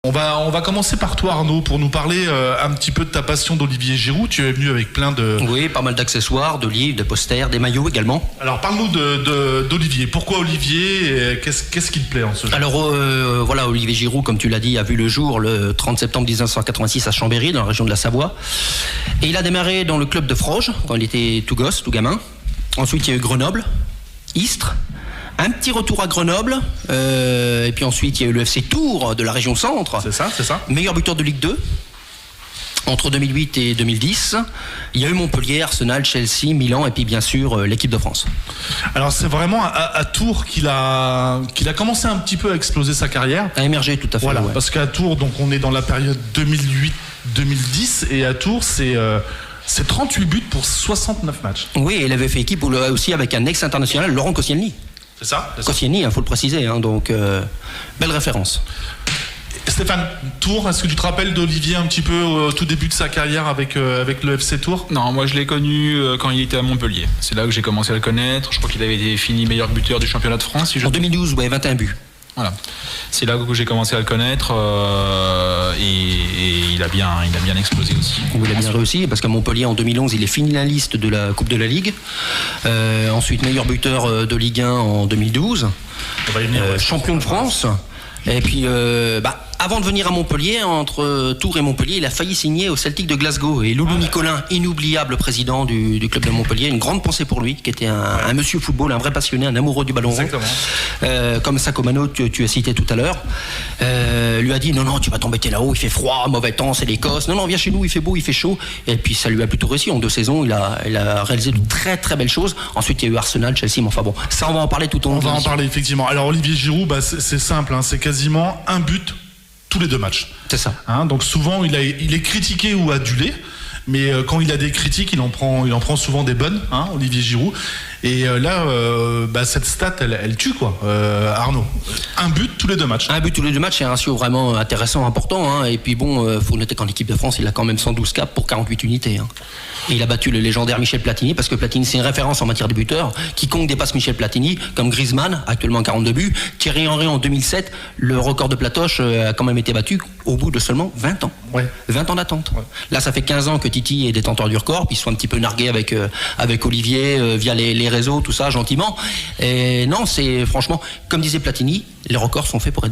On va commencer par toi, Arnaud, pour nous parler un petit peu de ta passion d'Olivier Giroud. Tu es venu avec plein de... Oui, pas mal d'accessoires, de livres, de posters, des maillots également. Alors parle-nous d'Olivier. Pourquoi Olivier? Qu'est-ce qui te plaît en ce genre? Alors voilà, Olivier Giroud, comme tu l'as dit, a vu le jour le 30 septembre 1986 à Chambéry, dans la région de la Savoie. Et il a démarré dans le club de Froges, quand il était tout gosse, tout gamin. Ensuite, il y a eu Grenoble, Istres. Un petit retour à Grenoble, et puis ensuite il y a eu le FC Tours de la région Centre. C'est ça. Meilleur buteur de Ligue 2 entre 2008 et 2010. Il y a eu Montpellier, Arsenal, Chelsea, Milan et puis bien sûr l'équipe de France. Alors c'est vraiment à Tours qu'il a commencé un petit peu à exploser sa carrière. A émergé tout à fait. Voilà, ouais. Parce qu'à Tours, donc on est dans la période 2008-2010 et à Tours c'est 38 buts pour 69 matchs. Oui, il avait fait équipe aussi avec un ex-international, Laurent Koscielny. C'est ça. Koscielny, faut le préciser, donc belle référence. Stéphane, Tours, est-ce que tu te rappelles d'Olivier un petit peu au tout début de sa carrière avec le FC Tours? Non, moi je l'ai connu quand il était à Montpellier. C'est là que j'ai commencé à le connaître. Je crois qu'il avait fini meilleur buteur du championnat de France. En 2012, ouais, 21 buts. Voilà. C'est là que j'ai commencé à le connaître et il a bien explosé aussi. Il a bien réussi parce qu'à Montpellier en 2011 il est finaliste de la Coupe de la Ligue. Ensuite meilleur buteur de Ligue 1 en 2012. Champion de France. Et puis avant de venir à Montpellier, entre Tours et Montpellier, il a failli signer au Celtic de Glasgow. Et Loulou Nicolin, inoubliable président du club de Montpellier, une grande pensée pour lui, qui était un monsieur football, un vrai passionné, un amoureux du ballon rond. Comme Sacomano, tu as cité tout à l'heure. Lui a dit non, tu vas t'embêter là-haut, il fait froid, mauvais temps, c'est l'Écosse. Non, viens chez nous, il fait beau, il fait chaud. Et puis ça lui a plutôt réussi. En 2 saisons, il a réalisé de très très belles choses. Ensuite, il y a eu Arsenal, Chelsea, mais enfin bon, ça on va en parler tout au long. On va en parler effectivement. Alors Olivier Giroud, c'est simple, c'est quasiment un but tous les 2 matchs. C'est ça. Donc souvent il est critiqué ou adulé, mais quand il a des critiques, il en prend souvent des bonnes, Olivier Giroud. Et là, cette stat, elle tue quoi, Arnaud. Un but tous les 2 matchs. Un but tous les 2 matchs, c'est un ratio vraiment intéressant, important. Et puis bon, faut noter qu'en équipe de France, il a quand même 112 caps pour 48 unités. Et il a battu le légendaire Michel Platini, parce que Platini, c'est une référence en matière de buteur. Quiconque dépasse Michel Platini, comme Griezmann, actuellement à 42 buts. Thierry Henry en 2007, le record de Platoche a quand même été battu au bout de seulement 20 ans. Ouais. 20 ans d'attente. Ouais. Là, ça fait 15 ans que Titi est détenteur du record, puis ils sont un petit peu nargués avec Olivier via les réseaux, tout ça, gentiment. Et non, c'est franchement, comme disait Platini, les records sont faits pour être battus.